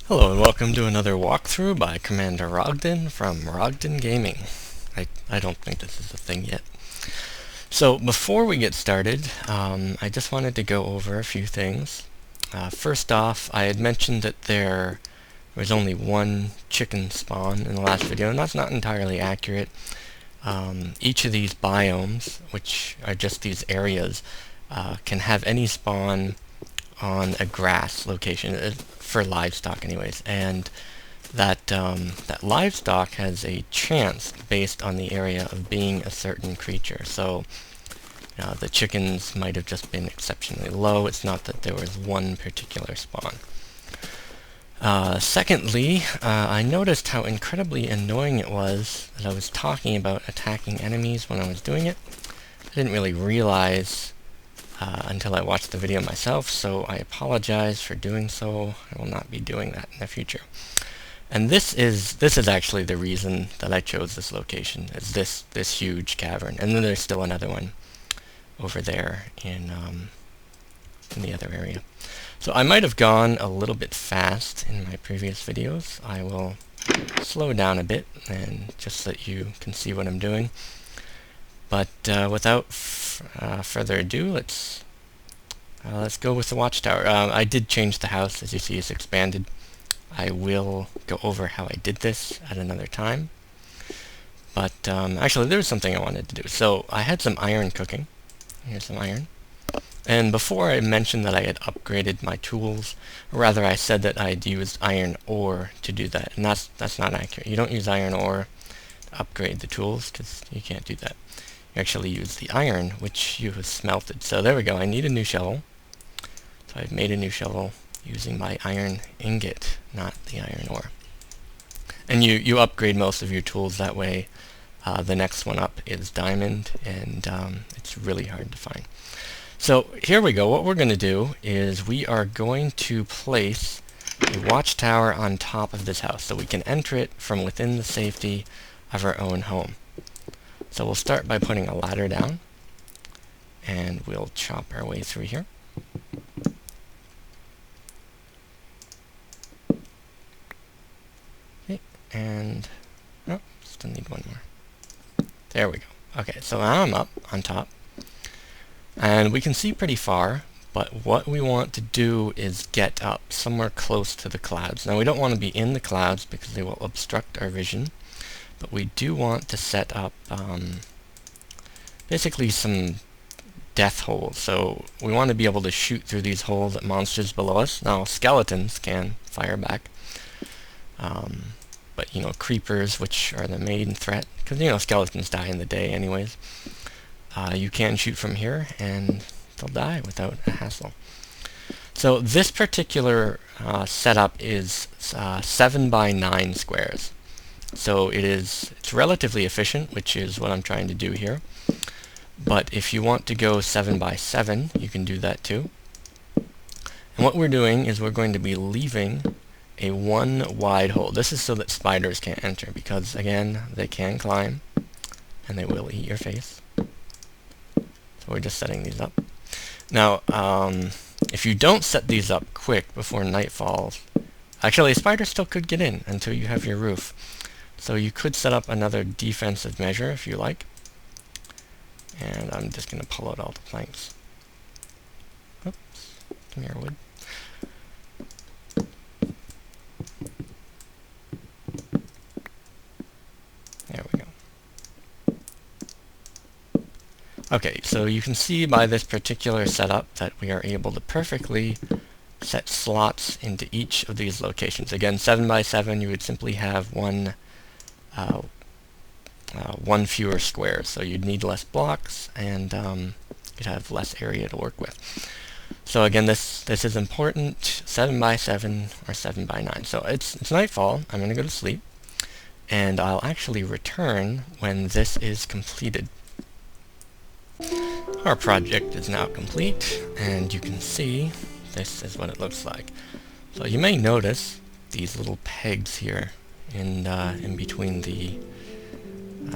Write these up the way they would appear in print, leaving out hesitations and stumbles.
Hello and welcome to another walkthrough by Commander Rogden from Rogden Gaming. I don't think this is a thing yet. So before we get started, I just wanted to go over a few things. First off, I had mentioned that there was only one chicken spawn in the last video, and that's not entirely accurate. Each of these biomes, which are just these areas, can have any spawn on a grass location, for livestock anyways, and that livestock has a chance based on the area of being a certain creature. So the chickens might have just been exceptionally low. It's not that there was one particular spawn. Secondly, I noticed how incredibly annoying it was that I was talking about attacking enemies when I was doing it. I didn't really realize until I watched the video myself, so I apologize for doing so. I will not be doing that in the future. And this is actually the reason that I chose this location, is this huge cavern. And then there's still another one over there in the other area. So I might have gone a little bit fast in my previous videos. I will slow down a bit and just so that you can see what I'm doing. But without further ado, let's go with the Watchtower. I did change the house, as you see, it's expanded. I will go over how I did this at another time. But actually, there was something I wanted to do. So I had some iron cooking. Here's some iron. And before I mentioned that I had upgraded my tools, or rather I said that I had used iron ore to do that, and that's not accurate. You don't use iron ore to upgrade the tools, because you can't do that. You actually use the iron, which you have smelted. So there we go, I need a new shovel. So I've made a new shovel using my iron ingot, not the iron ore. And you upgrade most of your tools that way. The next one up is diamond, and it's really hard to find. So here we go. What we're going to do is we are going to place a watchtower on top of this house so we can enter it from within the safety of our own home. So we'll start by putting a ladder down, and we'll chop our way through here. Okay, and oh, still need one more. There we go. Okay, so now I'm up on top. And we can see pretty far, but what we want to do is get up somewhere close to the clouds. Now we don't want to be in the clouds because they will obstruct our vision, but we do want to set up basically some death holes. So we want to be able to shoot through these holes at monsters below us. Now skeletons can fire back, but creepers, which are the main threat, because skeletons die in the day anyways. You can shoot from here, and they'll die without a hassle. So this particular setup is 7 by 9 squares. So it's relatively efficient, which is what I'm trying to do here. But if you want to go 7 by 7, you can do that too. And what we're doing is we're going to be leaving a 1 wide hole. This is so that spiders can't enter, because again, they can climb, and they will eat your face. So we're just setting these up. Now, if you don't set these up quick before night falls, actually a spider still could get in until you have your roof. So you could set up another defensive measure if you like. And I'm just going to pull out all the planks. Oops, come here, wood. There we go. Okay, so you can see by this particular setup that we are able to perfectly set slots into each of these locations. Again, 7 by 7, you would simply have one fewer squares, so you'd need less blocks, and you'd have less area to work with. So again, this is important, 7 by 7 or 7 by 9. So it's nightfall, I'm going to go to sleep, and I'll actually return when this is completed. Our project is now complete, and you can see this is what it looks like. So you may notice these little pegs here in between the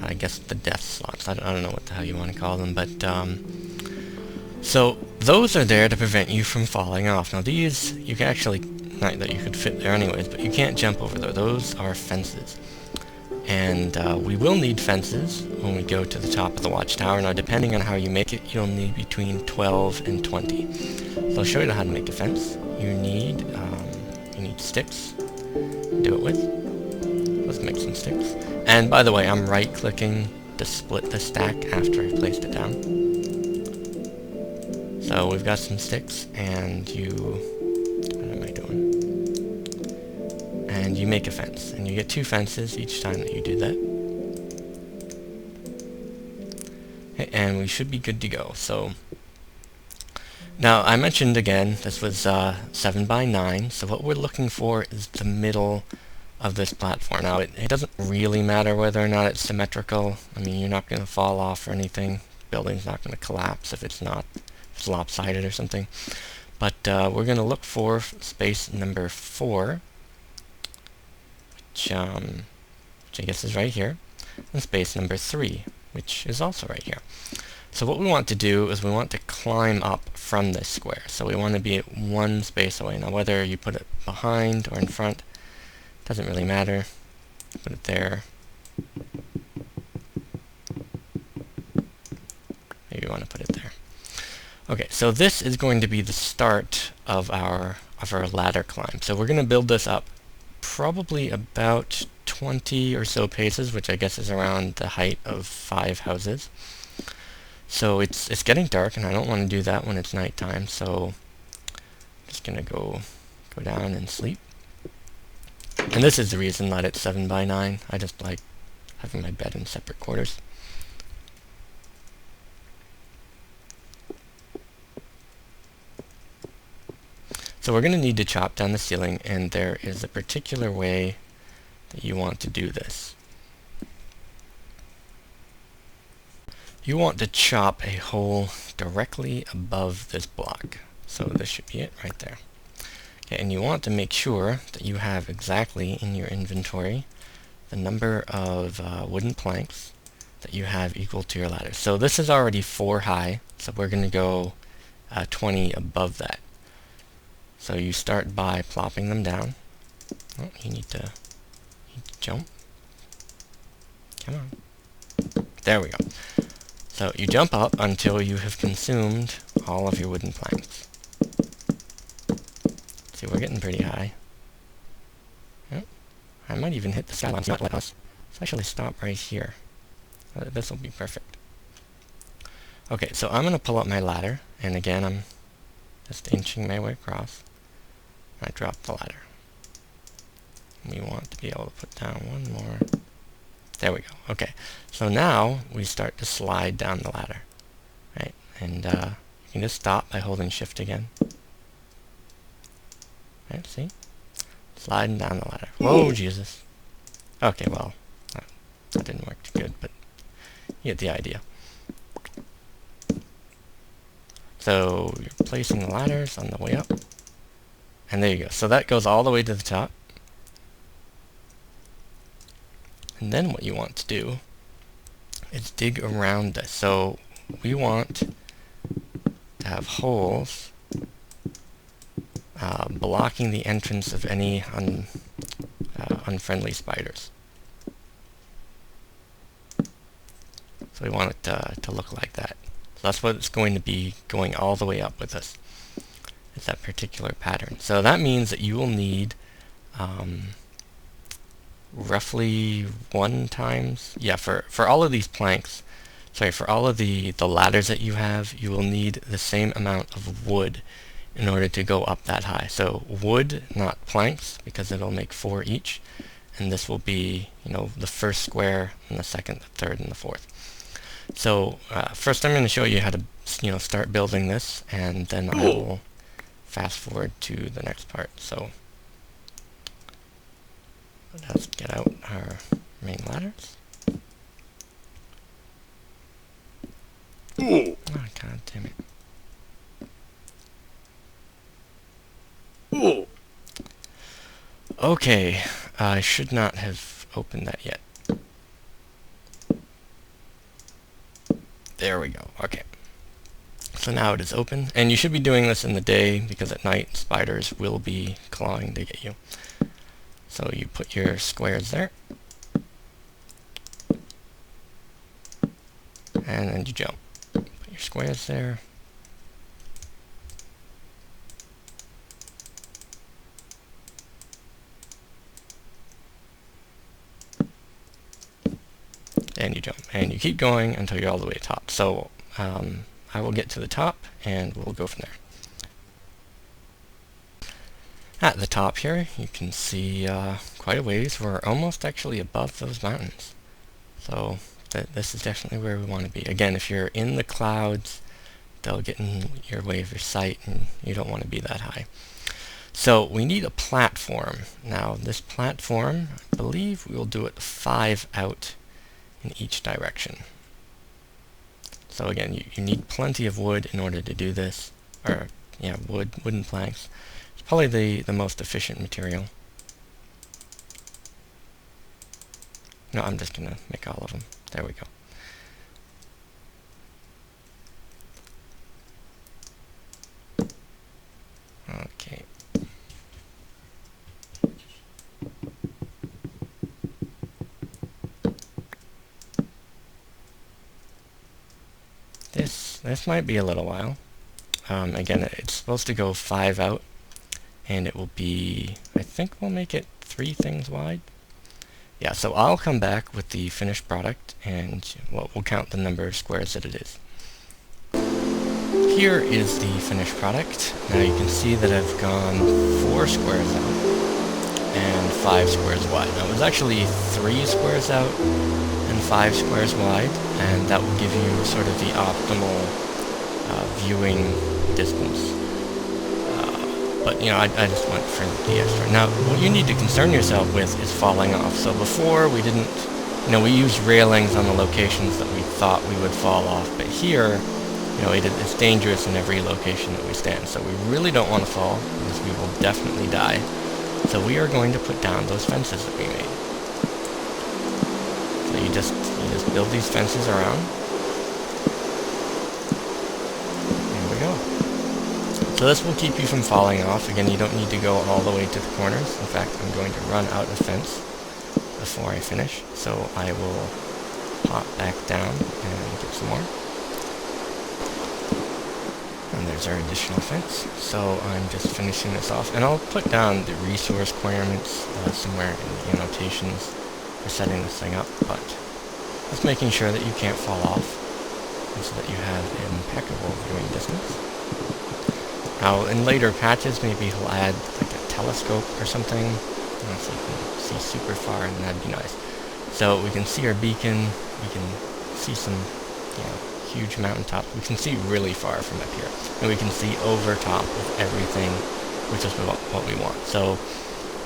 I guess the death slots. I don't know what the hell you want to call them, but so those are there to prevent you from falling off. Now these, you can actually not that you could fit there anyways, but you can't jump over there. Those are fences. And we will need fences when we go to the top of the watchtower. Now, depending on how you make it, you'll need between 12 and 20. So I'll show you how to make a fence. You need sticks to do it with. Let's make some sticks. And by the way, I'm right-clicking to split the stack after I've placed it down. So we've got some sticks, and what am I doing? And you make a fence, and you get 2 fences each time that you do that. Okay, and we should be good to go. So now I mentioned again this was 7 by 9. So what we're looking for is the middle of this platform. Now it doesn't really matter whether or not it's symmetrical. I mean, you're not going to fall off or anything. Building's not going to collapse if it's lopsided or something. But we're going to look for space number 4. Which I guess is right here, and space number 3, which is also right here. So what we want to do is we want to climb up from this square. So we want to be at 1 space away. Now whether you put it behind or in front, doesn't really matter. Put it there. Maybe you want to put it there. Okay, so this is going to be the start of our ladder climb. So we're going to build this up probably about 20 or so paces, which I guess is around the height of 5 houses. So it's getting dark, and I don't want to do that when it's nighttime, so I'm just gonna go down and sleep. And this is the reason that it's 7 by 9. I just like having my bed in separate quarters. So we're going to need to chop down the ceiling, and there is a particular way that you want to do this. You want to chop a hole directly above this block. So this should be it right there. Okay, and you want to make sure that you have exactly in your inventory the number of wooden planks that you have equal to your ladder. So this is already 4 high, so we're going to go 20 above that. So you start by plopping them down. Oh, you need to jump. Come on. There we go. So you jump up until you have consumed all of your wooden planks. See, we're getting pretty high. Oh, I might even hit the skyline. Not let us. Let's actually stop right here. This will be perfect. Okay, so I'm going to pull up my ladder, and again I'm just inching my way across. I drop the ladder. We want to be able to put down one more. There we go. Okay, so now we start to slide down the ladder, right? And you can just stop by holding Shift again. Right, see? Sliding down the ladder. Whoa, Jesus. Okay, well, that didn't work too good, but you get the idea. So you're placing the ladders on the way up. And there you go. So that goes all the way to the top. And then what you want to do is dig around this. So we want to have holes blocking the entrance of any unfriendly spiders. So we want it to look like that. So that's what it's going to be going all the way up with us. It's that particular pattern. So that means that you will need roughly 1 times, yeah, for all of these planks, sorry, for all of the ladders that you have, you will need the same amount of wood in order to go up that high. So wood, not planks, because it'll make 4 each, and this will be, you know, the first square, and the second, the third, and the fourth. So first I'm going to show you how to, you know, start building this, and then I will fast forward to the next part. So let's get out our main ladders. Oh, God damn it. Okay, I should not have opened that yet. There we go. Okay. So now it is open, and you should be doing this in the day because at night spiders will be clawing to get you. So you put your squares there, and then you jump. Put your squares there. And you jump, and you keep going until you're all the way to top. So I will get to the top, and we'll go from there. At the top here, you can see quite a ways. We're almost actually above those mountains. So this is definitely where we want to be. Again, if you're in the clouds, they'll get in your way of your sight, and you don't want to be that high. So we need a platform. Now this platform, I believe we will do it 5 out in each direction. So again, you need plenty of wood in order to do this, or yeah, wooden planks. It's probably the most efficient material. No, I'm just gonna make all of them. There we go. Okay. This might be a little while. Again, it's supposed to go 5 out, and it will be, I think we'll make it 3 things wide. Yeah, so I'll come back with the finished product, and we'll count the number of squares that it is. Here is the finished product. Now you can see that I've gone 4 squares out and 5 squares wide. Now it was actually 3 squares out and 5 squares wide, and that will give you sort of the optimal viewing distance. But you know, I just went for the extra. Now, what you need to concern yourself with is falling off. So before we didn't, you know, we used railings on the locations that we thought we would fall off, but here, you know, it's dangerous in every location that we stand. So we really don't want to fall because we will definitely die. So we are going to put down those fences that we made. So you just build these fences around. There we go. So this will keep you from falling off. Again, you don't need to go all the way to the corners. In fact, I'm going to run out of fence before I finish. So I will pop back down and get some more. And there's our additional fence. So I'm just finishing this off. And I'll put down the resource requirements somewhere in the annotations for setting this thing up. But just making sure that you can't fall off, and so that you have impeccable viewing distance. Now, in later patches, maybe he'll add like a telescope or something, so you can see super far, and that'd be nice. So we can see our beacon, we can see some, you know, huge mountaintop. We can see really far from up here, and we can see over top of everything, which is what we want. So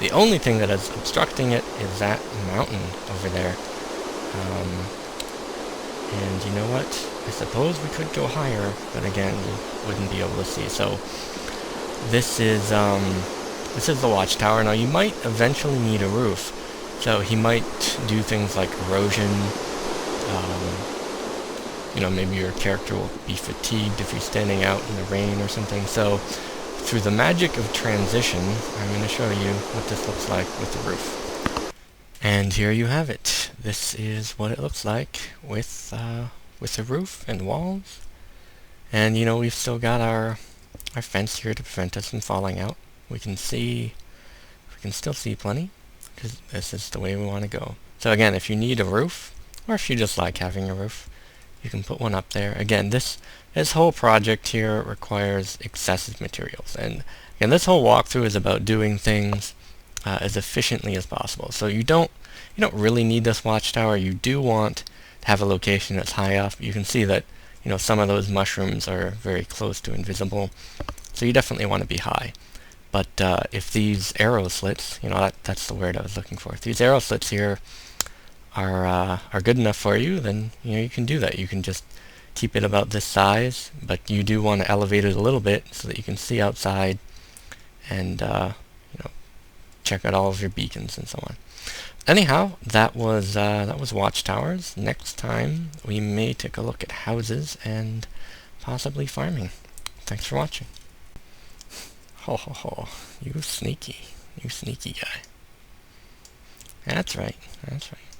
the only thing that is obstructing it is that mountain over there. And you know what? I suppose we could go higher, but again, we wouldn't be able to see. So this is the watchtower. Now you might eventually need a roof. So he might do things like erosion. You know, maybe your character will be fatigued if he's standing out in the rain or something. So through the magic of transition, I'm going to show you what this looks like with the roof. And here you have it. This is what it looks like with the roof and walls. And you know, we've still got our fence here to prevent us from falling out. We can still see plenty, because this is the way we want to go. So again, if you need a roof, or if you just like having a roof, you can put one up there. Again, this whole project here requires excessive materials, and again, this whole walkthrough is about doing things as efficiently as possible. So you don't really need this watchtower. You do want to have a location that's high up. You can see that, you know, some of those mushrooms are very close to invisible, so you definitely want to be high. But if these arrow slits, you know, that's the word I was looking for. If these arrow slits here are good enough for you, then you know you can do that. You can just keep it about this size, but you do want to elevate it a little bit so that you can see outside and you know, check out all of your beacons and so on. Anyhow, that was Watchtowers. Next time we may take a look at houses and possibly farming. Thanks for watching. Ho ho ho, you sneaky guy. That's right, that's right.